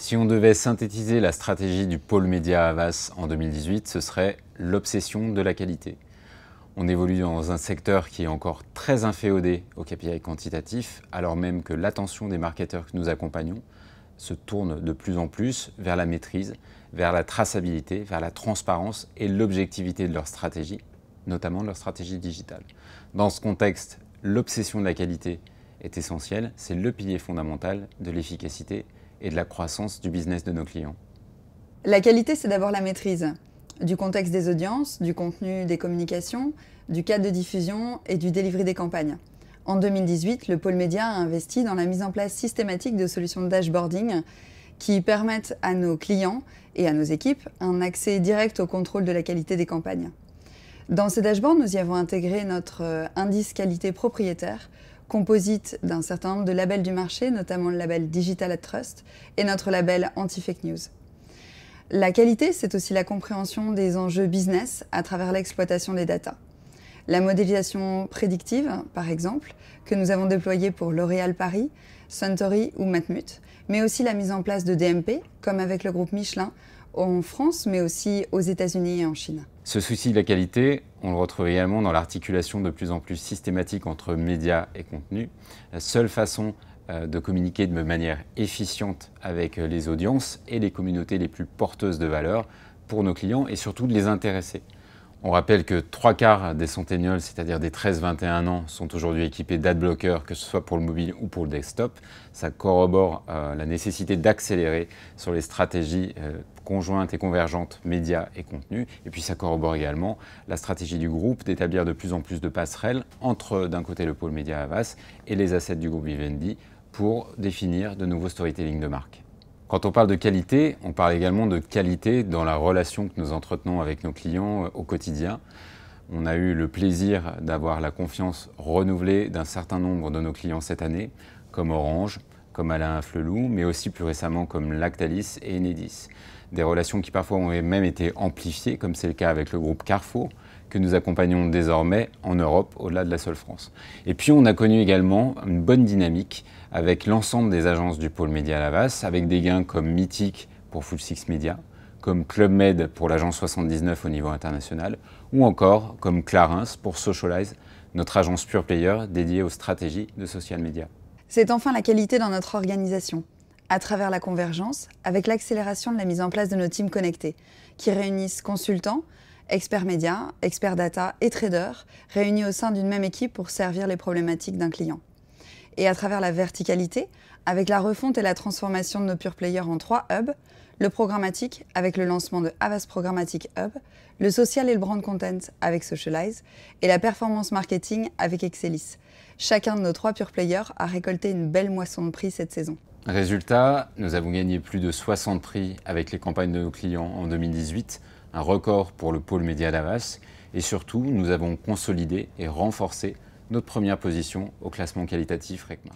Si on devait synthétiser la stratégie du pôle média Havas en 2018, ce serait l'obsession de la qualité. On évolue dans un secteur qui est encore très inféodé aux KPI quantitatifs, alors même que l'attention des marketeurs que nous accompagnons se tourne de plus en plus vers la maîtrise, vers la traçabilité, vers la transparence et l'objectivité de leur stratégie, notamment de leur stratégie digitale. Dans ce contexte, l'obsession de la qualité est essentielle, c'est le pilier fondamental de l'efficacité et de la croissance du business de nos clients. La qualité, c'est d'abord la maîtrise du contexte des audiences, du contenu des communications, du cadre de diffusion et du delivery des campagnes. En 2018, le pôle média a investi dans la mise en place systématique de solutions de dashboarding qui permettent à nos clients et à nos équipes un accès direct au contrôle de la qualité des campagnes. Dans ces dashboards, nous y avons intégré notre indice qualité propriétaire, composite d'un certain nombre de labels du marché, notamment le label Digital Ad Trust et notre label Anti-Fake News. La qualité, c'est aussi la compréhension des enjeux business à travers l'exploitation des data. La modélisation prédictive, par exemple, que nous avons déployée pour L'Oréal Paris, Suntory ou Matmut, mais aussi la mise en place de DMP, comme avec le groupe Michelin, en France, mais aussi aux États-Unis et en Chine. Ce souci de la qualité, on le retrouve également dans l'articulation de plus en plus systématique entre médias et contenu. La seule façon de communiquer de manière efficiente avec les audiences et les communautés les plus porteuses de valeur pour nos clients et surtout de les intéresser. On rappelle que 3/4 des centennials, c'est-à-dire des 13-21 ans, sont aujourd'hui équipés d'adblockers, que ce soit pour le mobile ou pour le desktop. Ça corrobore la nécessité d'accélérer sur les stratégies conjointes et convergentes médias et contenus. Et puis ça corrobore également la stratégie du groupe d'établir de plus en plus de passerelles entre d'un côté le pôle média Havas et les assets du groupe Vivendi pour définir de nouveaux storytelling de marque. Quand on parle de qualité, on parle également de qualité dans la relation que nous entretenons avec nos clients au quotidien. On a eu le plaisir d'avoir la confiance renouvelée d'un certain nombre de nos clients cette année, comme Orange, comme Alain Flelou, mais aussi plus récemment comme Lactalis et Enedis. Des relations qui parfois ont même été amplifiées, comme c'est le cas avec le groupe Carrefour, que nous accompagnons désormais en Europe, au-delà de la seule France. Et puis on a connu également une bonne dynamique avec l'ensemble des agences du pôle média Havas, avec des gains comme Mythic pour Full Six Media, comme Club Med pour l'agence 79 au niveau international, ou encore comme Clarins pour Socialize, notre agence pure player dédiée aux stratégies de social media. C'est enfin la qualité dans notre organisation, à travers la convergence, avec l'accélération de la mise en place de nos teams connectés, qui réunissent consultants, experts médias, experts data et traders, réunis au sein d'une même équipe pour servir les problématiques d'un client. Et à travers la verticalité, avec la refonte et la transformation de nos pure players en 3 hubs, le programmatique avec le lancement de Havas Programmatic Hub, le social et le brand content avec Socialize et la performance marketing avec Excelis. Chacun de nos 3 pure players a récolté une belle moisson de prix cette saison. Résultat, nous avons gagné plus de 60 prix avec les campagnes de nos clients en 2018, un record pour le pôle média d'Havas, et surtout, nous avons consolidé et renforcé notre première position au classement qualitatif RECMA.